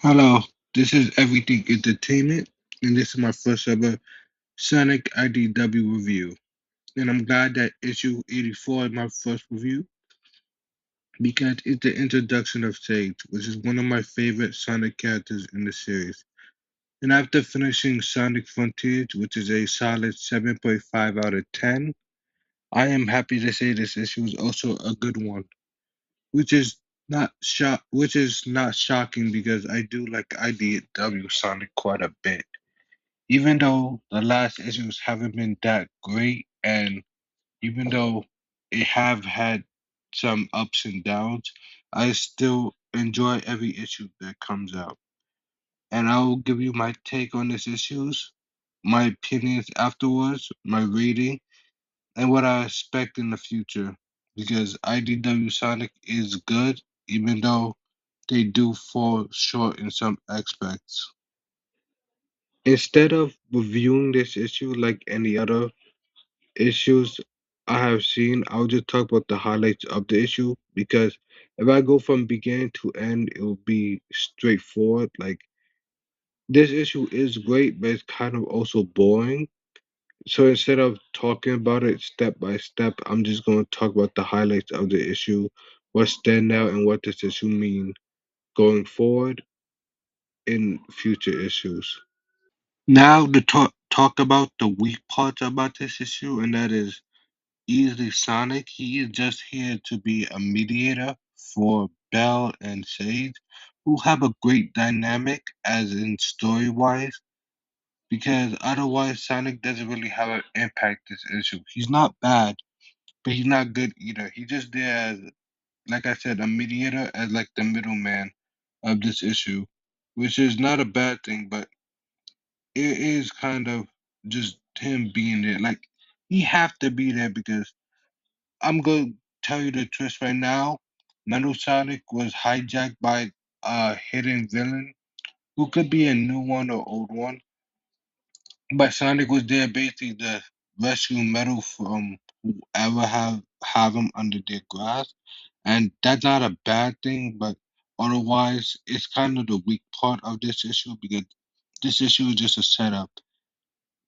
Hello, this is Everything Entertainment, and this is my first ever Sonic IDW review. And I'm glad that issue 84 is my first review because it's the introduction of Sage, which is one of my favorite Sonic characters in the series. And after finishing Sonic Frontiers, which is a solid 7.5 out of 10, I am happy to say this issue is also a good one, which is not shocking because I do like IDW Sonic quite a bit. Even though the last issues haven't been that great, and even though it have had some ups and downs, I still enjoy every issue that comes out. And I will give you my take on these issues, my opinions afterwards, my rating, and what I expect in the future. Because IDW Sonic is good, even though they do fall short in some aspects. Instead of reviewing this issue like any other issues I have seen, I'll just talk about the highlights of the issue because if I go from beginning to end, it will be straightforward. Like this issue is great, but it's kind of also boring. So instead of talking about it step by step, I'm just going to talk about the highlights of the issue, what stand out, and what this issue mean going forward in future issues. Now to talk about the weak parts about this issue, and that is easily Sonic. He is just here to be a mediator for Belle and Sage, who have a great dynamic as in story wise, because otherwise Sonic doesn't really have an impact this issue. He's not bad, but he's not good either. He's just there as, like I said, a mediator, as like the middleman of this issue, which is not a bad thing, but it is kind of just him being there. Like he have to be there because I'm gonna tell you the twist right now. Metal Sonic was hijacked by a hidden villain who could be a new one or old one. But Sonic was there basically to rescue Metal from whoever have him under their grasp. And that's not a bad thing, but otherwise it's kind of the weak part of this issue because this issue is just a setup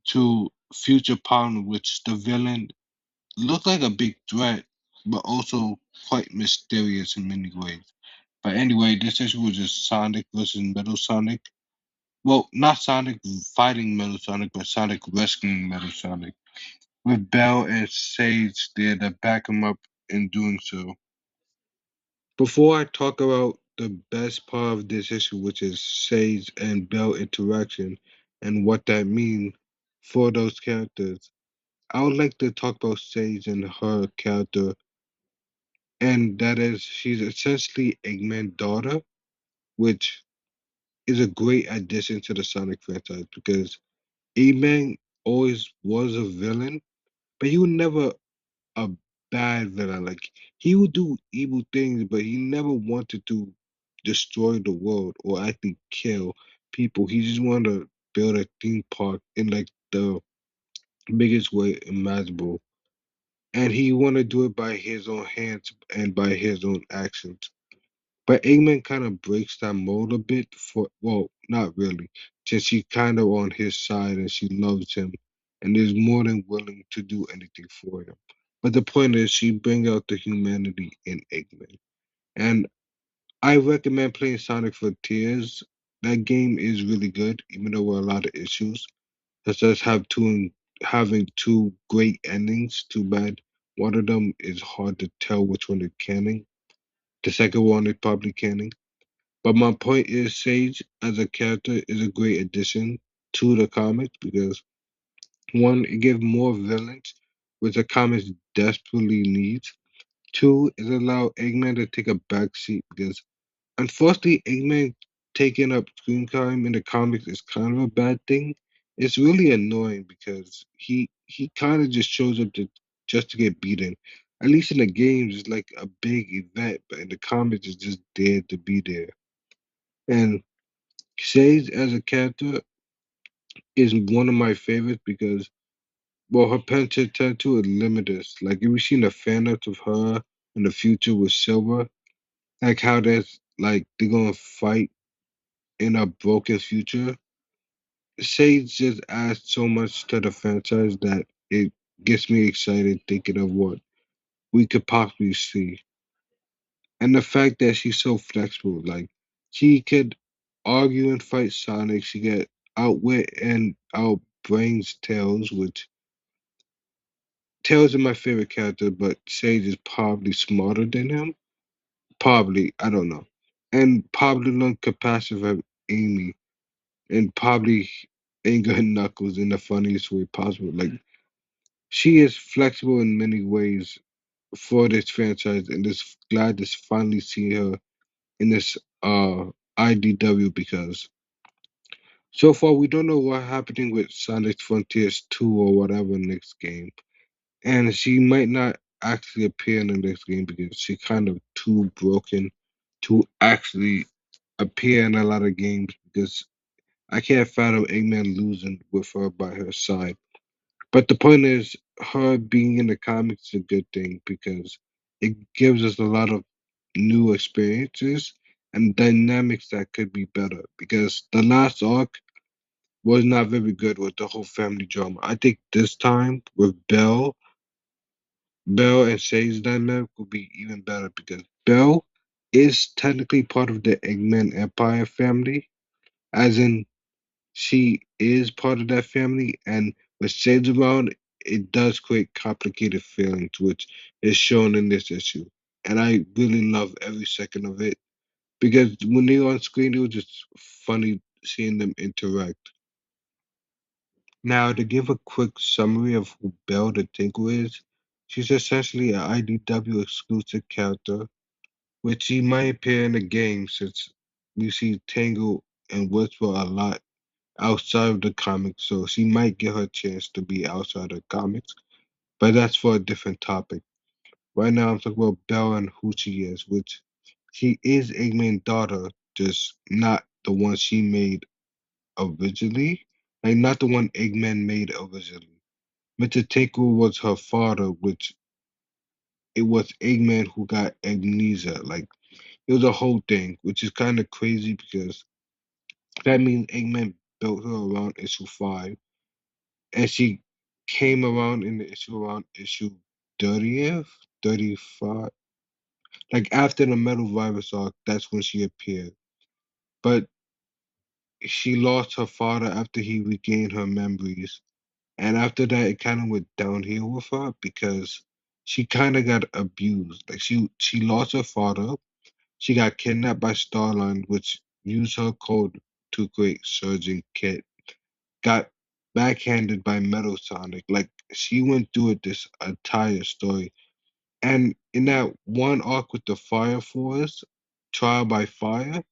to future problem which the villain looked like a big threat, but also quite mysterious in many ways. But anyway, this issue was just Sonic versus Metal Sonic. Well, not Sonic fighting Metal Sonic, but Sonic rescuing Metal Sonic. With Belle and Sage there to back him up in doing so. Before I talk about the best part of this issue, which is Sage and Belle interaction and what that means for those characters, I would like to talk about Sage and her character, and that is she's essentially Eggman's daughter, which is a great addition to the Sonic franchise because Eggman always was a villain, but he was never a bad villain. Like he would do evil things, but he never wanted to destroy the world or actually kill people. He just wanted to build a theme park in like the biggest way imaginable. And he wanted to do it by his own hands and by his own actions. But Eggman kind of breaks that mold a bit for, well, not really, since she's kind of on his side and she loves him and is more than willing to do anything for him. But the point is, she brings out the humanity in Eggman. And I recommend playing Sonic Frontiers. That game is really good, even though there are a lot of issues, such as having two great endings. Too bad one of them is hard to tell which one is canon. The second one is probably canon. But my point is, Sage as a character is a great addition to the comics because one, it gives more villains, which the comics desperately needs. Two, it allows Eggman to take a backseat because unfortunately, Eggman taking up screen time in the comics is kind of a bad thing. It's really annoying because he kind of just shows up to just to get beaten. At least in the games, it's like a big event, but in the comics, it's just there to be there. And Sage as a character is one of my favorites because, well, her penchant tattoo is limitless. Like, if you've seen the fan art of her in the future with Silver, like how that's like they're gonna fight in a broken future, Sage just adds so much to the franchise that it gets me excited thinking of what we could possibly see. And the fact that she's so flexible, like she could argue and fight Sonic, she could outwit and outbrains Tails, which Tails is my favorite character, but Sage is probably smarter than him. Probably, I don't know. And probably learn compassion from Amy and probably anger Knuckles in the funniest way possible. Like she is flexible in many ways for this franchise, and just glad to finally see her in this IDW because so far we don't know what's happening with Sonic Frontiers 2 or whatever next game. And she might not actually appear in the next game because she's kind of too broken to actually appear in a lot of games because I can't fathom Eggman losing with her by her side. But the point is, her being in the comics is a good thing because it gives us a lot of new experiences and dynamics that could be better. Because the last arc was not very good with the whole family drama. I think this time with Belle and Shane's dynamic will be even better because Belle is technically part of the Eggman Empire family, as in she is part of that family, and with Shades around, it does create complicated feelings, which is shown in this issue. And I really love every second of it because when they were on screen, it was just funny seeing them interact. Now, to give a quick summary of who Belle the Tinkle is, she's essentially an IDW exclusive character, which she might appear in the game since we see Tangle and Whisper a lot outside of the comics, so she might get her chance to be outside the comics, but that's for a different topic. Right now, I'm talking about Belle and who she is, which she is Eggman's daughter, just not the one she made originally, like not the one Eggman made originally. Mr. Tinkle was her father, which it was Eggman who got amnesia. Like it was a whole thing, which is kind of crazy because that means Eggman built her around issue 5, and she came around in the issue around issue 30th, 35. Like after the Metal Virus arc, that's when she appeared. But she lost her father after he regained her memories. And after that, it kind of went downhill with her because she kind of got abused. Like she lost her father. She got kidnapped by Starline, which used her code to create Surgeon Kit. Got backhanded by Metal Sonic. Like she went through it this entire story. And in that one arc with the Fire Force, Trial by Fire,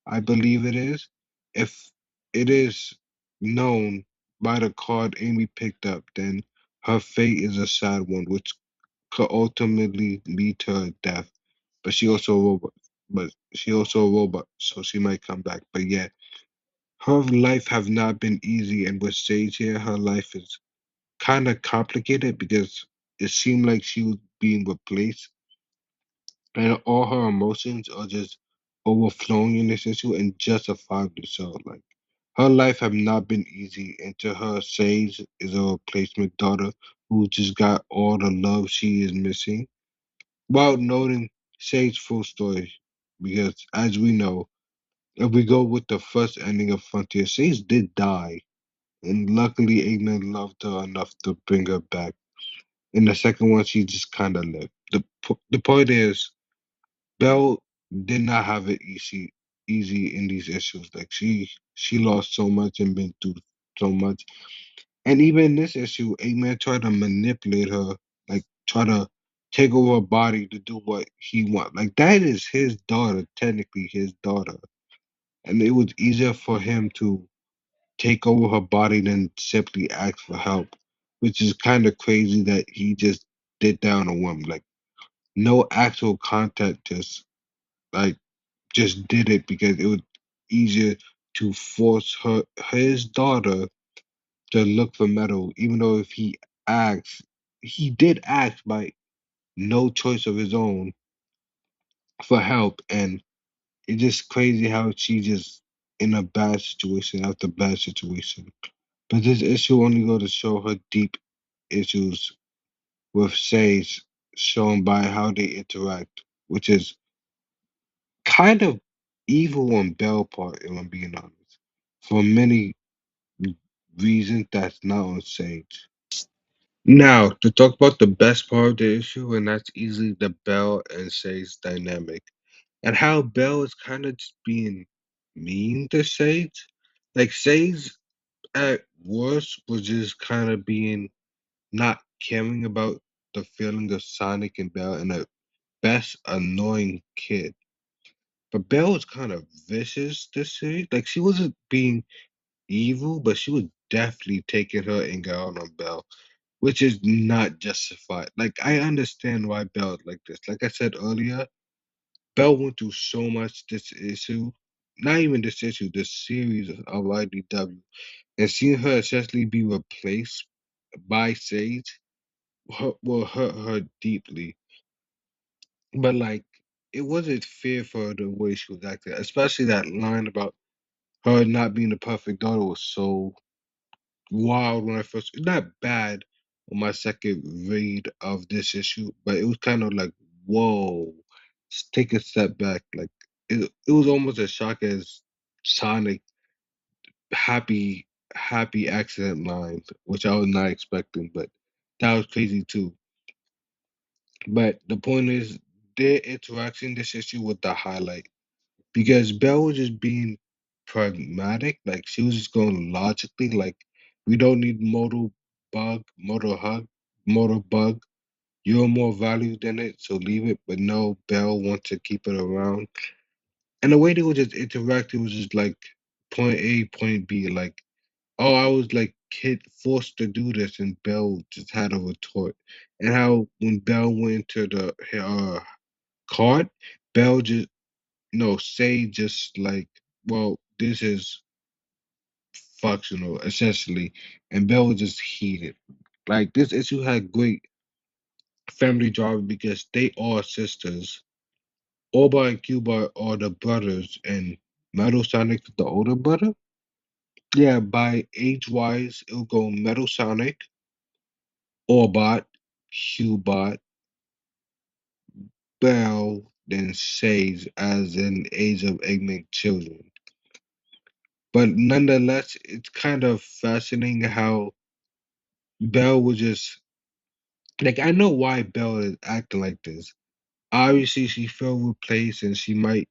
I believe it is, if it is known by the card Amy picked up, then her fate is a sad one, which could ultimately lead to her death. But she also a robot. But she also a robot, so she might come back. But yeah, her life have not been easy, and with Sage here, her life is kind of complicated because it seemed like she was being replaced, and all her emotions are just overflowing in this issue and justifiably so. Like her life have not been easy, and to her, Sage is a replacement daughter who just got all the love she is missing. While noting Sage's full story, because as we know, if we go with the first ending of Frontier, Sage did die, and luckily Eggman loved her enough to bring her back. In the second one, she just kind of lived. The point is, Belle did not have it easy in these issues. Like she lost so much and been through so much. And even in this issue, Eggman tried to manipulate her, like try to take over her body to do what he want. Like that is his daughter, technically his daughter. And it was easier for him to take over her body than simply ask for help. Which is kind of crazy that he just did that on a whim. Like no actual contact, like just did it because it was easier to force his daughter to look for metal, even though if he did ask by no choice of his own for help, and it's just crazy how she just in a bad situation after bad situation. But this issue only go to show her deep issues with Sage, shown by how they interact, which is kind of evil on Belle part, if I'm being honest, for many reasons that's not on Sage. Now, to talk about the best part of the issue, and that's easily the Belle and Sage dynamic, and how Belle is kind of just being mean to Sage. Like, Sage at worst was just kind of being not caring about the feeling of Sonic and Belle, and at best, annoying kid. But Belle was kind of vicious this series. Like, she wasn't being evil, but she was definitely taking her anger out on Belle, which is not justified. Like, I understand why Belle is like this. Like I said earlier, Belle went through so much this issue. Not even this issue, this series of IDW. And seeing her essentially be replaced by Sage will hurt her deeply. But, like, it wasn't fair for her the way she was acting, especially that line about her not being the perfect daughter was so wild when I first, not bad on my second read of this issue, but it was kind of like, whoa, just take a step back. Like, it was almost as shock as Sonic happy accident line, which I was not expecting, but that was crazy too. But the point is, their interaction this issue was the highlight because Belle was just being pragmatic, like she was just going logically, like we don't need motor hug, motor bug. You're more valued than it, so leave it. But no, Belle wants to keep it around. And the way they were just interacting was just like point A, point B. Like, oh, I was like kid forced to do this, and Belle just had a retort. And how when Belle went to the cart, Belle just no say just like, well, this is functional essentially, and Belle was just heated. Like this issue had great family drama because they are sisters. Orba and Cuba are the brothers, and Metal Sonic is the older brother. Yeah, by age wise, it'll go Metal Sonic, Orbot, Cubot, Belle, then Sage as an age of Eggman children. But nonetheless, it's kind of fascinating how Belle was just like I know why Belle is acting like this. Obviously, she felt replaced and she might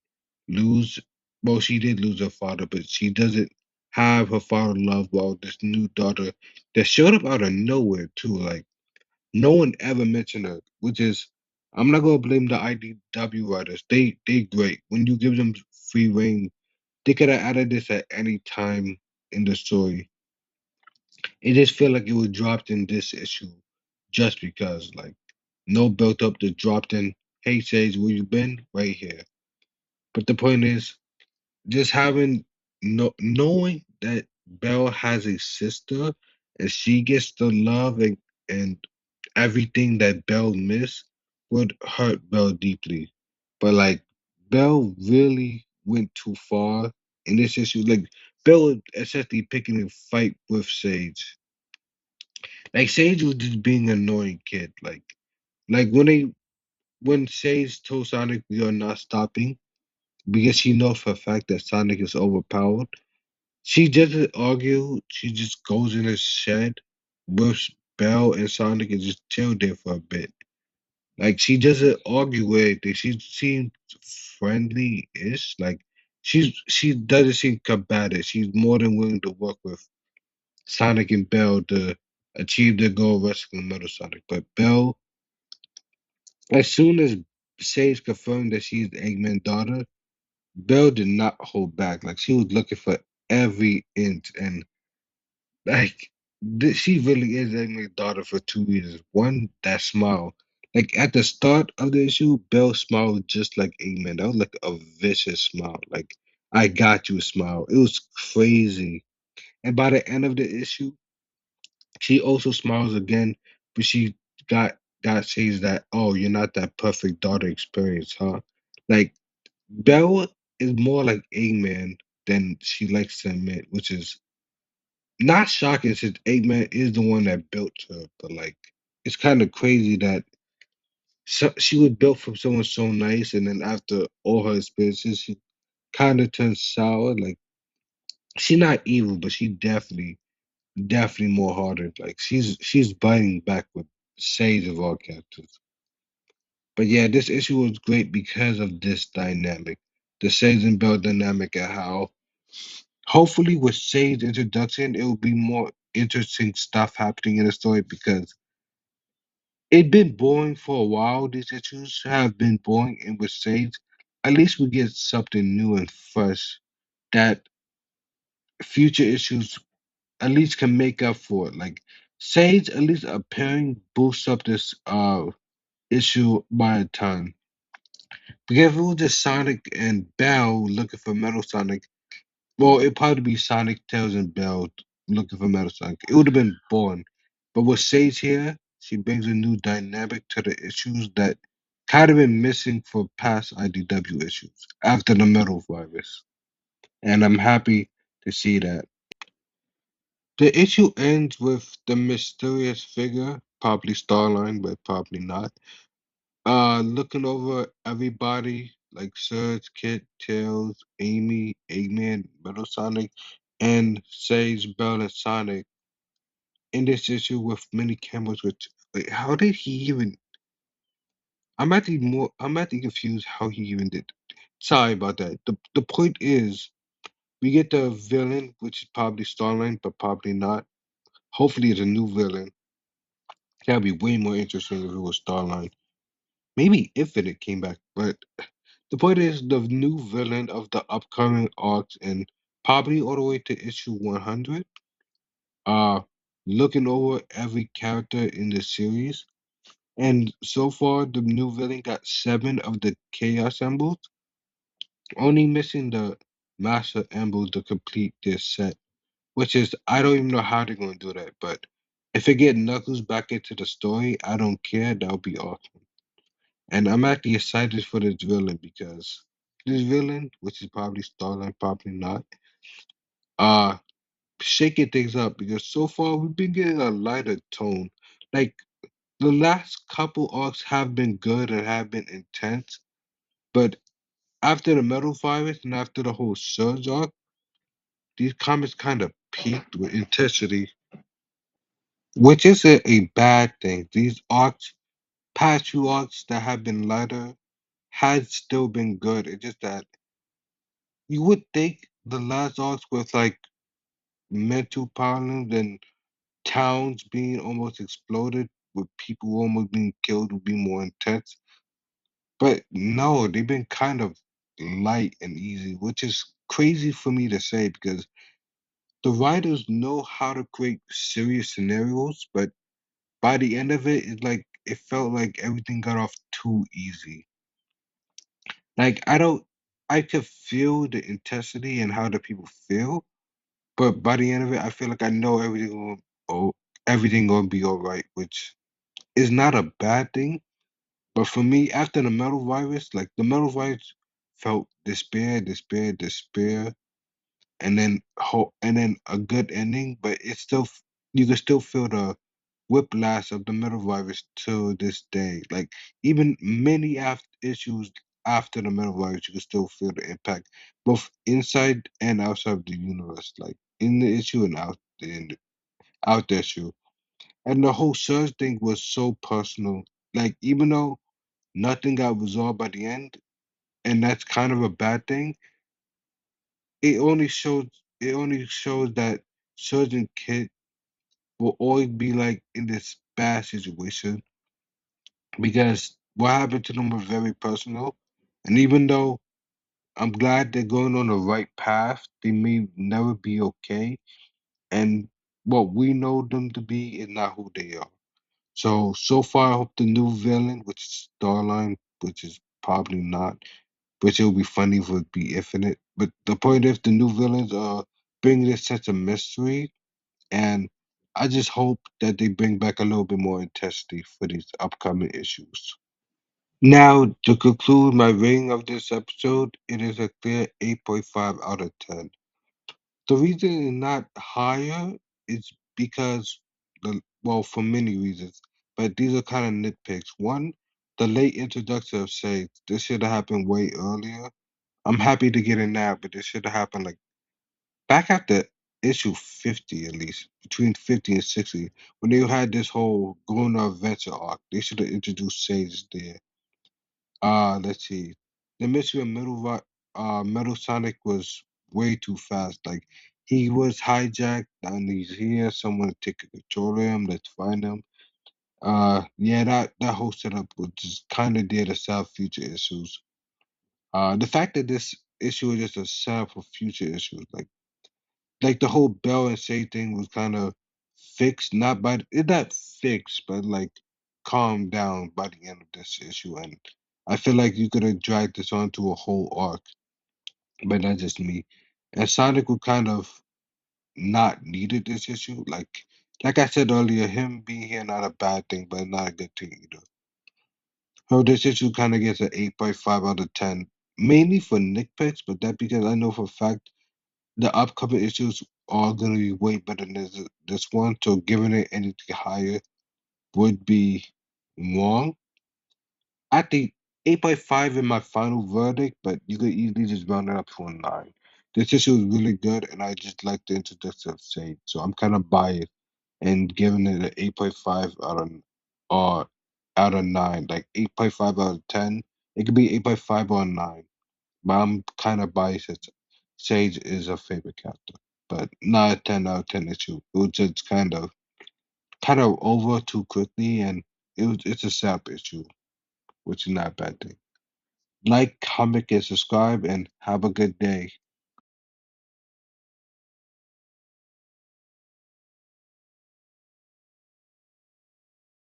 lose. Well, she did lose her father, but she doesn't have her father love while this new daughter that showed up out of nowhere too. Like no one ever mentioned her, which is I'm not gonna blame the IDW writers. They great. When you give them free reign, they could have added this at any time in the story. It just feel like it was dropped in this issue just because, like, no built up, just dropped in. Hey, Sage, where you been? Right here. But the point is, just having knowing that Belle has a sister and she gets the love and everything that Belle missed would hurt Belle deeply. But like Belle really went too far in this issue. Like Belle was essentially picking a fight with Sage. Like Sage was just being an annoying kid. Like when Sage told Sonic we are not stopping because she knows for a fact that Sonic is overpowered. She doesn't argue. She just goes in his shed with Belle and Sonic and just chill there for a bit. Like she doesn't argue with anything. She seems friendly-ish. Like she doesn't seem combative. She's more than willing to work with Sonic and Belle to achieve their goal of rescuing Metal Sonic. But Belle, as soon as Sage confirmed that she's Eggman's daughter, Belle did not hold back. Like she was looking for every inch, and like she really is Eggman's daughter for two reasons. One, that smile. Like at the start of the issue, Belle smiled just like Eggman. That was like a vicious smile. Like I got you smile. It was crazy. And by the end of the issue, she also smiles again, but she got says that, oh, you're not that perfect daughter experience, huh? Like Belle is more like Eggman, than she likes to admit, which is not shocking since Eggman is the one that built her. But like, it's kind of crazy that she was built from someone so nice, and then after all her experiences, she kind of turns sour. Like, she's not evil, but she definitely more harder. Like, she's biting back with shades of all characters. But yeah, this issue was great because of this dynamic, the Sage and Bell dynamic, and how hopefully with Sage's introduction, it will be more interesting stuff happening in the story because it's been boring for a while. These issues have been boring, and with Sage, at least we get something new and fresh that future issues at least can make up for it. Like Sage at least appearing boosts up this issue by a ton. Because if it was just Sonic and Bell looking for Metal Sonic, well, it'd probably be Sonic, Tails, and Bell looking for Metal Sonic. It would have been boring. But with Sage here, she brings a new dynamic to the issues that kind of been missing for past IDW issues after the Metal Virus. And I'm happy to see that. The issue ends with the mysterious figure, probably Starline, but probably not. Looking over everybody like Surge, Kit, Tails, Amy, Eggman, Metal Sonic, and Sage, Bell, and Sonic in this issue with many cameras. Which, like, how did he even? I'm actually confused how he even did. Sorry about that. The point is, we get the villain, which is probably Starline, but probably not. Hopefully, it's a new villain. That'd be way more interesting if it was Starline. Maybe Infinite came back, but the point is the new villain of the upcoming arcs and probably all the way to issue 100. Uh, Looking over every character in the series, and so far the new villain got 7 of the Chaos Emeralds, only missing the Master Emerald to complete this set. Which is I don't even know how they're gonna do that, but if it get Knuckles back into the story, I don't care. That would be awesome. And I'm actually excited for this villain because this villain, which is probably Starlight, probably not, uh, shaking things up because so far we've been getting a lighter tone. Like the last couple arcs have been good and have been intense, but after the Metal Virus and after the whole Surge arc, these comics kind of peaked with intensity, which isn't a bad thing. These arcs, past few arcs that have been lighter, has still been good. It's just that you would think the last arcs with like mental problems and towns being almost exploded with people almost being killed would be more intense. But no, they've been kind of light and easy, which is crazy for me to say because the writers know how to create serious scenarios, but by the end of it, it felt like everything got off too easy. Like I could feel the intensity and how the people feel, but by the end of it, I feel like I know everything gonna be all right, which is not a bad thing. But for me, after the metal virus, like the metal virus felt despair, despair, despair, and then hope, and then a good ending. But it's still you can still feel the whiplash of the metal virus to this day. Like even many after issues after the metal virus, you can still feel the impact, both inside and outside of the universe. Like in the issue and out the issue. And the whole Surge thing was so personal. Like even though nothing got resolved by the end, and that's kind of a bad thing, it only shows it only shows that Surge and Kid will always be like in this bad situation because what happened to them was very personal. And even though I'm glad they're going on the right path, they may never be okay. And what we know them to be is not who they are. So far, I hope the new villain, which is Starline, which is probably not, which it would be funny if it would be Infinite. But the point is, the new villains are bringing this sense of mystery, and I just hope that they bring back a little bit more intensity for these upcoming issues. Now, to conclude my rating of this episode, it is a clear 8.5 out of 10. The reason it's not higher is because well, for many reasons, but these are kind of nitpicks. One, the late introduction of Sage. This should have happened way earlier. I'm happy to get it now, but this should have happened like back after issue 50 at least, between 50 and 60, when they had this whole going on adventure arc. They should have introduced Sage there. Let's see. The mystery of Metal Sonic was way too fast. Like he was hijacked and he's here. Someone take control of him. Let's find him. Yeah, that whole setup was just kind of there to sell future issues. The fact that this issue is just a setup for future issues, like the whole Bell and Say thing was kind of fixed, not by it not fixed, but like calmed down by the end of this issue. And I feel like you could have dragged this on to a whole arc, but that's just me. And Sonic would kind of not needed this issue. Like I said earlier, him being here not a bad thing, but not a good thing either. So this issue kind of gets an 8.5 out of 10, mainly for nitpicks, but that because I know for a fact the upcoming issues are going to be way better than this one. So giving it anything higher would be wrong. I think 8.5 in my final verdict, but you could easily just round it up to a 9. This issue is really good, and I just like the introduction of Sage. So I'm kind of biased and giving it an 8.5 uh, out of 9. Like 8.5 out of 10. It could be 8.5 or 9. But I'm kind of biased as Sage is a favorite character. But not a 10 out of 10 issue. It was just kind of over too quickly, and it's a sap issue, which is not a bad thing. Like, comment, and subscribe, and have a good day.